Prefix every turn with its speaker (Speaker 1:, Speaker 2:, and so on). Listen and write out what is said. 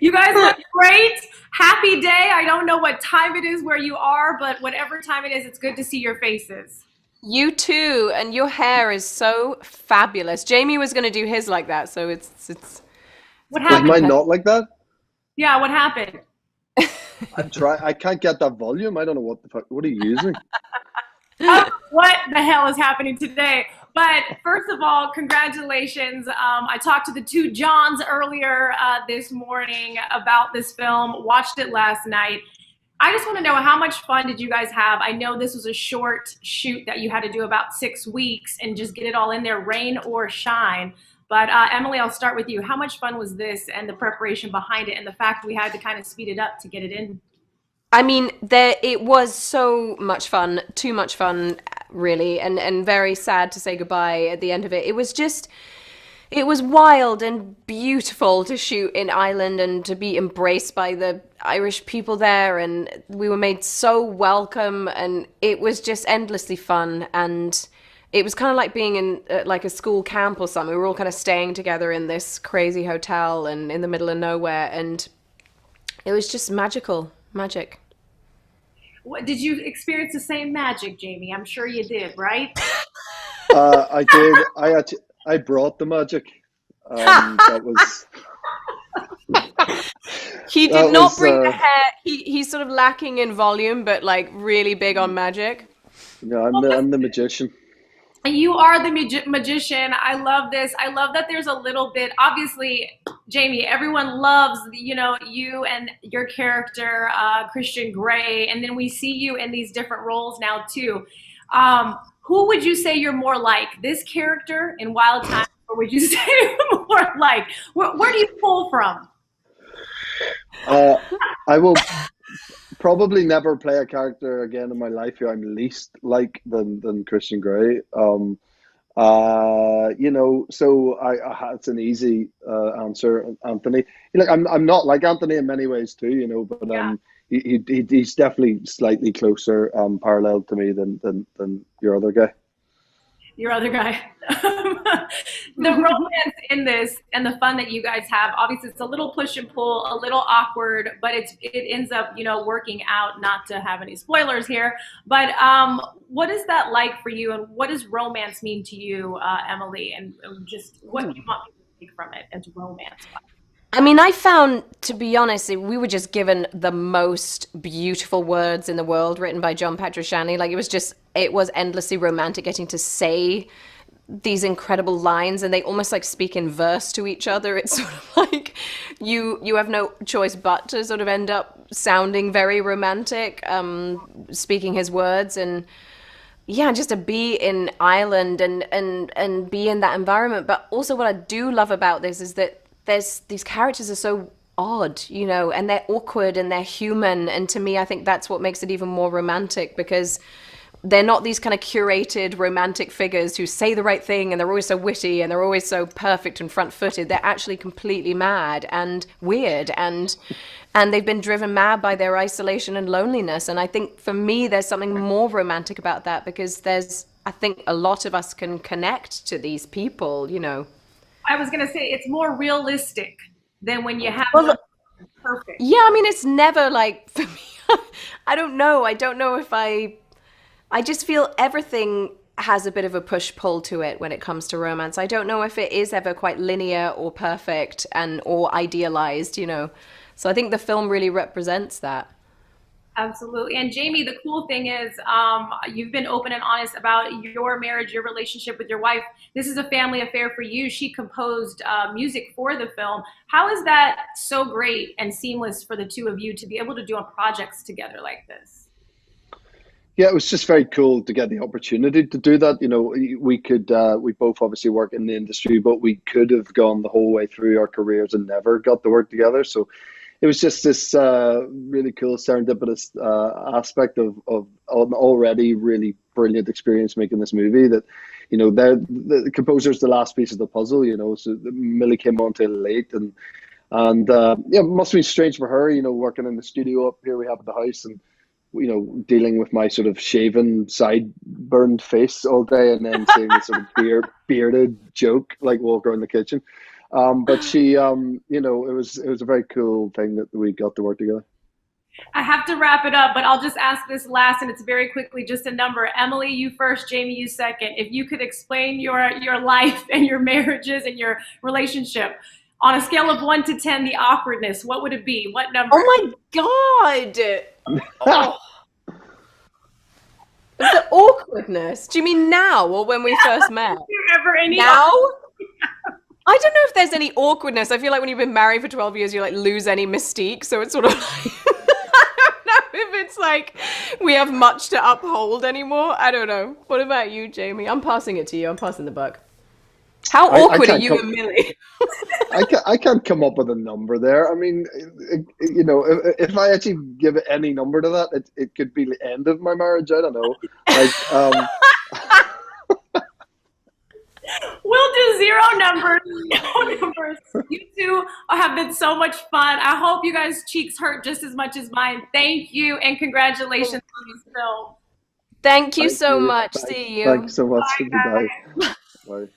Speaker 1: You guys look great. Happy day. I don't know what time it is where you are, but whatever time it is, it's good to see your faces.
Speaker 2: You too, and your hair is so fabulous. Jamie was going to do his like that, so it's
Speaker 1: What
Speaker 3: Is
Speaker 2: quite
Speaker 1: happened?
Speaker 3: mine
Speaker 2: competitive.
Speaker 3: not like that?
Speaker 1: Yeah, what happened?
Speaker 3: I can't get that volume. I don't know what the fuck. What are you using?
Speaker 1: What the hell is happening today? But first of all, congratulations. I talked to the two Johns earlier this morning about this film, watched it last night. I just want to know how much fun did you guys have? I know this was a short shoot that you had to do about 6 weeks and just get it all in there, rain or shine. But Emily, I'll start with you. How much fun was this and the preparation behind it and the fact we had to kind of speed it up to get it in?
Speaker 2: I mean, there it was so much fun, too much fun, really, and very sad to say goodbye at the end of it. It was just, it was wild and beautiful to shoot in Ireland and to be embraced by the Irish people there, and we were made so welcome, and it was just endlessly fun. And it was kind of like being in like a school camp or something. We were all kind of staying together in this crazy hotel and in the middle of nowhere, and it was just magical, magic.
Speaker 1: What, did you experience the same magic, Jamie? I'm sure you did, right?
Speaker 3: I did. I brought the magic. That was
Speaker 2: He did
Speaker 3: that
Speaker 2: not
Speaker 3: was.
Speaker 2: bring the hair. He's sort of lacking in volume, but like really big on magic.
Speaker 3: No, I'm the magician.
Speaker 1: You are the magician. I love this. I love that there's a little bit, obviously, Jamie, everyone loves, you and your character, Christian Grey. And then we see you in these different roles now, too. Who would you say you're more like, this character in Wild Time, or would you say you're more like, where do you pull from?
Speaker 3: Uh, I will probably never play a character again in my life who I'm least like than Christian Grey. So it's an easy answer, Anthony. Like I'm not like Anthony in many ways too, but
Speaker 1: Yeah.
Speaker 3: he's definitely slightly closer parallel to me than your other guy.
Speaker 1: Your other guy. The romance in this and the fun that you guys have, obviously it's a little push and pull, a little awkward, but it ends up, working out, not to have any spoilers here. But what is that like for you and what does romance mean to you, Emily? And just what you want people to take from it as romance?
Speaker 2: I mean, I found, to be honest, we were just given the most beautiful words in the world written by John Petrucciani. Like, it was endlessly romantic getting to say these incredible lines, and they almost like speak in verse to each other. It's sort of like you have no choice but to sort of end up sounding very romantic, speaking his words. And yeah, just to be in Ireland and be in that environment. But also what I do love about this is that there's these characters are so odd, and they're awkward and they're human. And to me, I think that's what makes it even more romantic, because they're not these kind of curated romantic figures who say the right thing and they're always so witty and they're always so perfect and front-footed. They're actually completely mad and weird, and they've been driven mad by their isolation and loneliness. And I think for me there's something more romantic about that, because I think a lot of us can connect to these people.
Speaker 1: I was gonna say it's more realistic than when you have
Speaker 2: Well,
Speaker 1: something perfect.
Speaker 2: yeah, I mean, it's never like for me. I don't know. I don't know if I just feel everything has a bit of a push pull to it when it comes to romance. I don't know if it is ever quite linear or perfect and or idealized. So I think the film really represents that.
Speaker 1: Absolutely. And Jamie, the cool thing is, you've been open and honest about your marriage, your relationship with your wife. This is a family affair for you. She composed music for the film. How is that so great and seamless for the two of you to be able to do projects together like this?
Speaker 3: Yeah, it was just very cool to get the opportunity to do that. We both obviously work in the industry, but we could have gone the whole way through our careers and never got to work together. So it was just this really cool serendipitous aspect of an already really brilliant experience making this movie. That the composer's the last piece of the puzzle. So Millie came on to late, and yeah, it must have been strange for her. Working in the studio up here we have at the house, and dealing with my sort of shaven, side burned face all day, and then seeing this sort of bearded joke like walk around the kitchen. But she, you know, it was a very cool thing that we got to work together.
Speaker 1: I have to wrap it up, but I'll just ask this last, and it's very quickly, just a number. Emily, you first, Jamie, you second. If you could explain your life and your marriages and your relationship on a scale of 1 to 10, the awkwardness, what would it be? What number?
Speaker 2: Oh my God. Oh. The awkwardness. Do you mean now or when we first met?
Speaker 1: Ever any
Speaker 2: Now? I don't know if there's any awkwardness. I feel like when you've been married for 12 years, you like lose any mystique. So it's sort of like, I don't know if it's like we have much to uphold anymore. I don't know. What about you, Jamie? I'm passing it to you. I'm passing the buck. How awkward are you and Millie?
Speaker 3: I can't come up with a number there. I mean, you know, if I actually give it any number to that, it could be the end of my marriage. I don't know. Like,
Speaker 1: we'll do 0 numbers. 0 numbers. You two have been so much fun. I hope you guys' cheeks hurt just as much as mine. Thank you and congratulations on this film.
Speaker 2: Thank you so much. See you.
Speaker 3: Thanks so much.
Speaker 1: Bye,
Speaker 3: Bye. Bye.